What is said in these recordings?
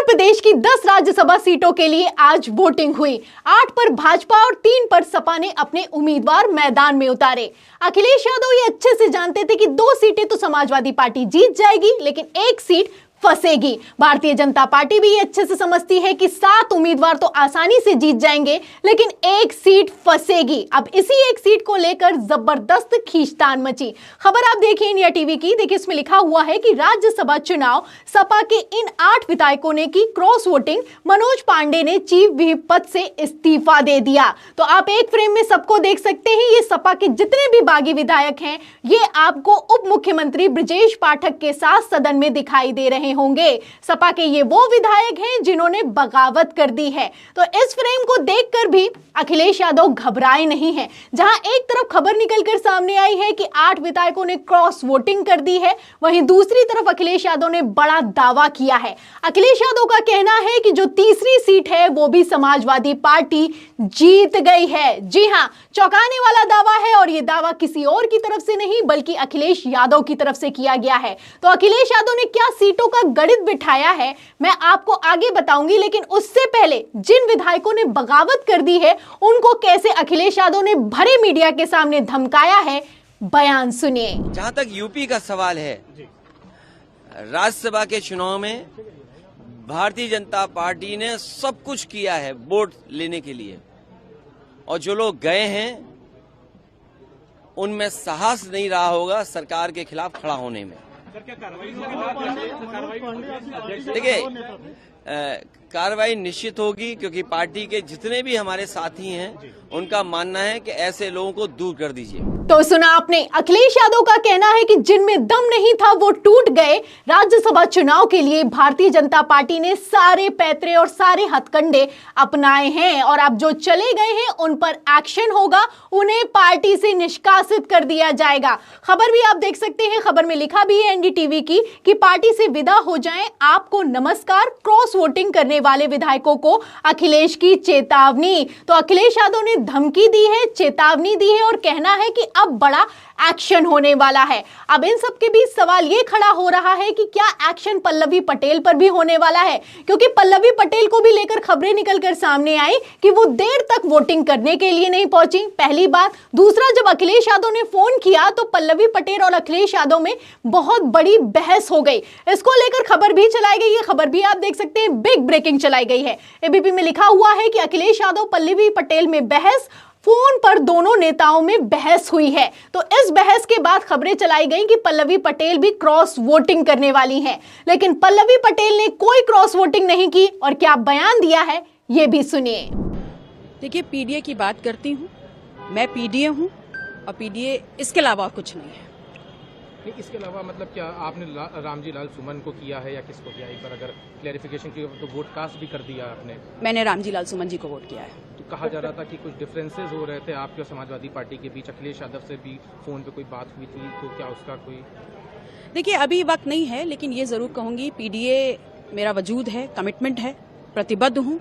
प्रदेश की 10 राज्यसभा सीटों के लिए आज वोटिंग हुई। 8 पर भाजपा और 3 पर सपा ने अपने उम्मीदवार मैदान में उतारे। अखिलेश यादव ये अच्छे से जानते थे कि 2 सीटें तो समाजवादी पार्टी जीत जाएगी, लेकिन 1 सीट फंसेगी। भारतीय जनता पार्टी भी ये अच्छे से समझती है कि 7 उम्मीदवार तो आसानी से जीत जाएंगे, लेकिन 1 सीट फंसेगी। अब इसी 1 सीट को लेकर जबरदस्त खींचतान मची। खबर आप देखिए इंडिया टीवी की। देखिए इसमें लिखा हुआ है कि राज्यसभा चुनाव सपा के इन 8 विधायकों ने की क्रॉस वोटिंग। मनोज पांडे ने चीफ व्हिप पद से इस्तीफा दे दिया। तो आप एक फ्रेम में सबको देख सकते हैं। ये सपा के जितने भी बागी विधायक हैं, ये आपको उप मुख्यमंत्री ब्रजेश पाठक के साथ सदन में दिखाई दे रहे होंगे। सपा के ये वो विधायक हैं जिन्होंने बगावत कर दी है। तो इस फ्रेम को देखकर भी अखिलेश यादव घबराए नहीं हैं। जहां एक तरफ खबर निकलकर सामने आई है कि 8 विधायकों ने क्रॉस वोटिंग कर दी है, वहीं दूसरी तरफ अखिलेश यादव ने बड़ा दावा किया है। अखिलेश यादव का कहना है कि जो तीसरी सीट है वो भी समाजवादी पार्टी जीत गई है। जी हां, चौंकाने वाला दावा है और यह दावा किसी और की तरफ से नहीं बल्कि अखिलेश यादव की तरफ से किया गया है। तो अखिलेश यादव ने क्या सीटों का गणित बिठाया है मैं आपको आगे बताऊंगी, लेकिन उससे पहले जिन विधायकों ने बगावत कर दी है उनको कैसे अखिलेश यादव ने भरे मीडिया के सामने धमकाया है, बयान सुनिए। जहां तक यूपी का सवाल है, राज्यसभा के चुनाव में भारतीय जनता पार्टी ने सब कुछ किया है वोट लेने के लिए, और जो लोग गए हैं उनमें साहस नहीं रहा होगा सरकार के खिलाफ खड़ा होने में। देखिए, कार्रवाई निश्चित होगी, क्योंकि पार्टी के जितने भी हमारे साथी हैं उनका मानना है कि ऐसे लोगों को दूर कर दीजिए। तो सुना आपने, अखिलेश यादव का कहना है कि जिनमें दम नहीं था वो टूट गए। राज्यसभा चुनाव के लिए भारतीय जनता पार्टी ने सारे पैतरे और सारे हथकंडे अपनाए हैं, और अब जो चले गए हैं उन पर एक्शन होगा, उन्हें पार्टी से निष्कासित कर दिया जाएगा। खबर भी आप देख सकते हैं, खबर में लिखा भी है एनडीटीवी की कि पार्टी से विदा हो जाएं, आपको नमस्कार। क्रॉस वोटिंग करने वाले विधायकों को अखिलेश की चेतावनी। तो अखिलेश यादव ने धमकी दी है, चेतावनी दी है और कहना है कि अब बड़ा एक्शन होने वाला है। अब इन सब के बीच सवाल ये खड़ा हो रहा है कि क्या एक्शन पल्लवी पटेल पर भी होने वाला है, क्योंकि पल्लवी पटेल को भी लेकर खबरें निकलकर सामने आई कि वो देर तक वोटिंग करने के लिए नहीं पहुंची, पहली बात। दूसरा, जब अखिलेश यादव ने फोन किया तो पल्लवी पटेल और अखिलेश यादव में बहुत बड़ी बहस हो गई। इसको लेकर खबर भी चलाई गई है, खबर भी आप देख सकते हैं, बिग ब्रेकिंग चलाई गई है। एबीपी में लिखा हुआ है कि अखिलेश यादव पल्लवी पटेल में बहस, फोन पर दोनों नेताओं में बहस हुई है। तो इस बहस के बाद खबरें चलाई गई कि पल्लवी पटेल भी क्रॉस वोटिंग करने वाली हैं, लेकिन पल्लवी पटेल ने कोई क्रॉस वोटिंग नहीं की और क्या बयान दिया है ये भी सुनिए। देखिए, पीडीए की बात करती हूँ, मैं पीडीए हूँ और पीडीए इसके अलावा कुछ नहीं है। इसके अलावा मतलब क्या आपने रामजी लाल सुमन को किया है या किसको किया? एक बार अगर क्लैरिफिकेशन की तो वोट कास्ट भी कर दिया आपने। मैंने रामजी लाल सुमन जी को वोट किया है। तो कहा जा रहा था कि कुछ डिफरेंसेस हो रहे थे आपके और समाजवादी पार्टी के बीच, अखिलेश यादव से भी फोन पे कोई बात हुई थी, तो क्या उसका कोई? देखिए, अभी वक्त नहीं है, लेकिन ये जरूर कहूंगी पीडीए मेरा वजूद है, कमिटमेंट है, प्रतिबद्ध हूँ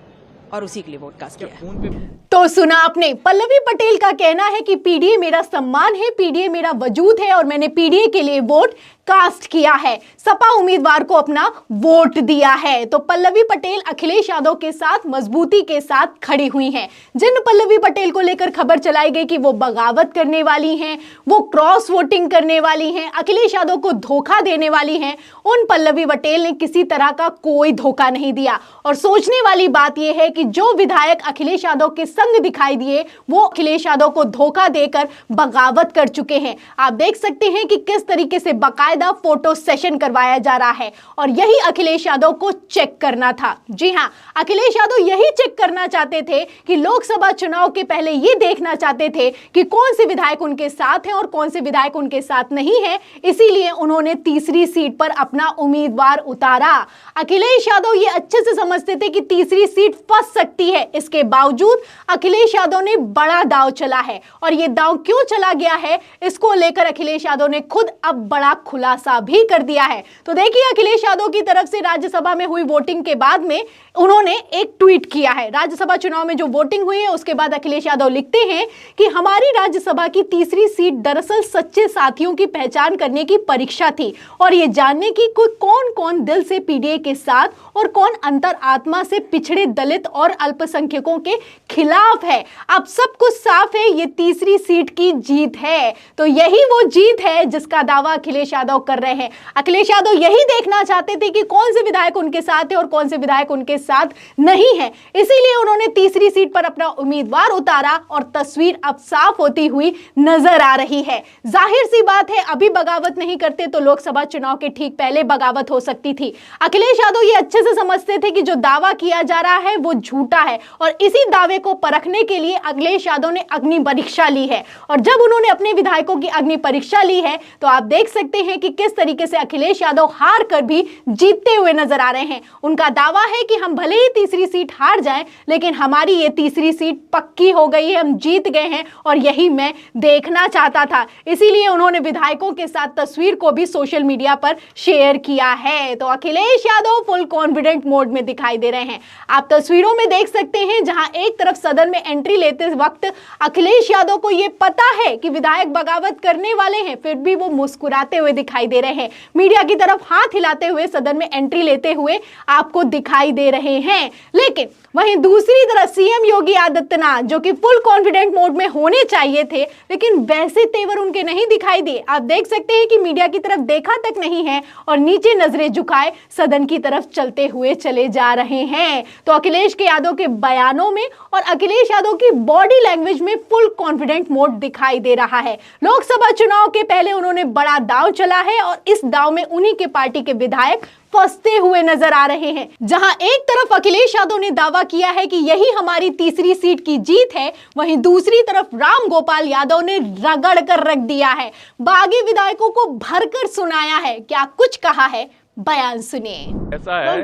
और उसी के लिए वोट कास्ट किया है। तो सुना आपने, पल्लवी पटेल का कहना है कि पीडीए मेरा सम्मान है, पीडीए मेरा वजूद है और मैंने पीडीए के लिए वोट कास्ट किया है, सपा उम्मीदवार को अपना वोट दिया है। तो पल्लवी पटेल अखिलेश यादव के साथ मजबूती के साथ खड़ी हुई हैं। जिन पल्लवी पटेल को लेकर खबर चलाई गई कि वो बगावत करने वाली हैं, वो क्रॉस वोटिंग करने वाली हैं, अखिलेश यादव को धोखा देने वाली हैं, उन पल्लवी पटेल ने किसी तरह का कोई धोखा नहीं दिया। और सोचने वाली बात यह है कि जो विधायक अखिलेश यादव के संग दिखाई दिए वो अखिलेश यादव को धोखा देकर बगावत कर चुके हैं। आप देख सकते हैं कि किस तरीके से बाकायदा फोटो सेशन करवाया जा रहा है, और यही अखिलेश यादव को चेक करना था। जी हां, अखिलेश यादव यही चेक करना चाहते थे कि लोकसभा चुनाव के पहले ये देखना चाहते थे कि कौन से विधायक उनके साथ हैं और कौन से विधायक उनके साथ नहीं है। इसीलिए उन्होंने तीसरी सीट पर अपना उम्मीदवार उतारा। अखिलेश यादव ये अच्छे से समझते थे कि तीसरी सीट फंस सकती है। इसके बावजूद अखिलेश यादव ने बड़ा दांव चला है और ये दांव क्यों चला गया है, इसको लेकर अखिलेश यादव ने खुद अब बड़ा खुलासा भी कर दिया है। तो देखिए, अखिलेश यादव की तरफ से राज्यसभा में हुई वोटिंग के बाद में उन्होंने एक ट्वीट किया है। राज्यसभा चुनाव में जो वोटिंग हुई है उसके बाद अखिलेश यादव लिखते हैं कि हमारी राज्यसभा की तीसरी सीट दरअसल सच्चे साथियों की पहचान करने की परीक्षा थी और ये जानने की कोई कौन कौन दिल से पीडीए के साथ और कौन अंतर आत्मा से पिछड़े दलित और अल्पसंख्यकों के खिलाफ है। अब सब कुछ साफ है, ये तीसरी सीट की जीत है। तो यही वो जीत है जिसका दावा अखिलेश यादव कर रहे हैं। अखिलेश यादव यही देखना चाहते थे कि कौन से विधायक उनके साथ है और कौन से विधायक उनके साथ नहीं है, इसीलिए उन्होंने तीसरी सीट पर अपना उम्मीदवार उतारा और तस्वीर अब साफ होती हुई नजर आ रही है। जाहिर सी बात है, अभी बगावत नहीं करते तो लोकसभा चुनाव के ठीक पहले बगावत हो सकती थी। अखिलेश यादव ये अच्छे से समझते थे कि जो दावा किया जा रहा है वो झूठा है और इसी दावे को परखने के लिए अखिलेश यादव ने अग्नि परीक्षा ली है। और जब उन्होंने अपने विधायकों की अग्नि परीक्षा ली है तो आप देख सकते हैं कि किस तरीके से अखिलेश यादव हार कर भी जीतते हुए नजर आ रहे हैं। उनका दावा है कि हम भले ही तीसरी सीट हार जाएं, लेकिन हमारी ये तीसरी सीट पक्की हो गई है, हम जीत गए हैं और यही मैं देखना चाहता था। इसीलिए उन्होंने विधायकों के साथ तस्वीर को भी सोशल मीडिया पर शेयर किया है। तो Akhilesh Yadav full confident mode में दिखाई दे रहे हैं। आप तस्वीरों में देख सकते हैं जहां एक तरफ सदन में एंट्री लेते वक्त अखिलेश यादव को यह पता है कि विधायक बगावत करने वाले हैं, फिर भी वो मुस्कुराते हुए दिखाई दे रहे हैं। मीडिया की तरफ हाथ हिलाते हुए सदन में एंट्री लेते हुए आपको दिखाई दे रहे हैं। लेकिन वहीं दूसरी तरफ सीएम योगी आदित्यनाथ, जो कि फुल कॉन्फिडेंट मोड में होने चाहिए थे, लेकिन वैसे तेवर उनके नहीं दिखाई दिए। आप देख सकते हैं कि मीडिया की तरफ देखा तक नहीं है और नीचे नजरें झुकाए सदन की तरफ चलते हुए चले जा रहे हैं। तो अखिलेश यादव के बयानों में और अखिलेश यादव की बॉडी लैंग्वेज में फुल कॉन्फिडेंट मोड दिखाई दे रहा है। लोकसभा चुनाव के पहले उन्होंने बड़ा दांव चला है और इस दांव में उन्हीं के पार्टी के विधायक फंसते हुए नजर आ रहे हैं। जहां एक तरफ अखिलेश यादव ने दावा किया है कि यही हमारी तीसरी सीट की जीत है, वहीं दूसरी तरफ राम गोपाल यादव ने रगड़ कर रख दिया है, बागी विधायकों को भरकर सुनाया है। क्या कुछ कहा है, बयान सुनिए। ऐसा है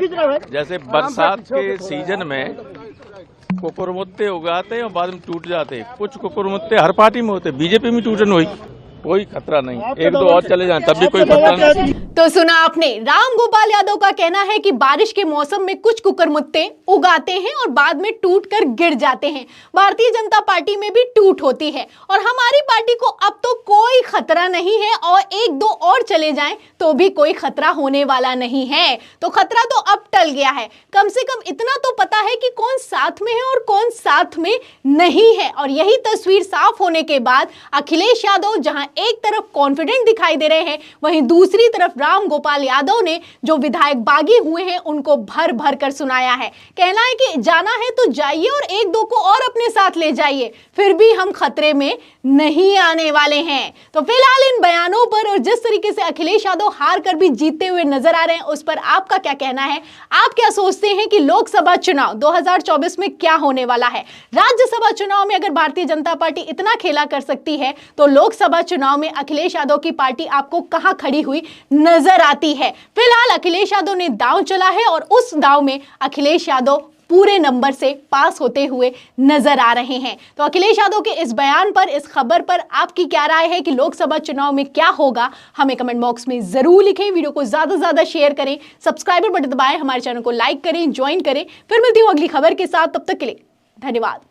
जैसे बरसात के सीजन में कुकुरमुत्ते उगाते हैं और बाद में टूट जाते हैं। कुछ कुकुरमुत्ते हर पार्टी में होते, बीजेपी में टूटन हुई, कोई खतरा नहीं, एक दो और चले जाएं तब भी कोई खतरा नहीं। तो सुना आपने, राम गोपाल यादव का कहना है कि बारिश के मौसम में कुछ कुकुरमुत्ते उगाते हैं और बाद में टूटकर गिर जाते हैं। भारतीय जनता पार्टी में भी टूट होती है और हमारी पार्टी को अब तो कोई खतरा नहीं है और एक दो और चले जाएं तो भी कोई खतरा होने वाला नहीं है। तो खतरा तो अब टल गया है, कम से कम इतना तो पता है कि कौन साथ में है और कौन साथ में नहीं है। और यही तस्वीर साफ होने के बाद अखिलेश यादव जहां एक तरफ कॉन्फिडेंट दिखाई दे रहे हैं, वहीं दूसरी तरफ राम गोपाल यादव ने जो विधायक बागी हुए हैं उनको भर भर कर सुनाया है। कहना है कि जाना है तो जाइए और एक दो को और अपने साथ ले जाइए, फिर भी हम खतरे में नहीं आने वाले हैं। तो फिलहाल इन बयानों पर और जिस तरीके से अखिलेश यादव हार कर भी जीतते हुए नजर आ रहे हैं, उस पर आपका क्या कहना है? आप क्या सोचते हैं कि लोकसभा चुनाव 2024 में क्या होने वाला है? राज्यसभा चुनाव में अगर भारतीय जनता पार्टी इतना खेला कर सकती है तो लोकसभा चुनाव में अखिलेश यादव की पार्टी आपको कहां खड़ी हुई नजर आती है? फिलहाल अखिलेश यादव ने दांव चला है और उस दांव में अखिलेश यादव पूरे नंबर से पास होते हुए नजर आ रहे हैं। तो अखिलेश यादव के इस बयान पर, इस खबर पर आपकी क्या राय है कि लोकसभा चुनाव में क्या होगा? हमें कमेंट बॉक्स में जरूर लिखें। वीडियो को ज्यादा से ज्यादा शेयर करें, सब्सक्राइबर बटन दबाएं, हमारे चैनल को लाइक करें, ज्वाइन करें। फिर मिलती हूं अगली खबर के साथ, तब तक के लिए धन्यवाद।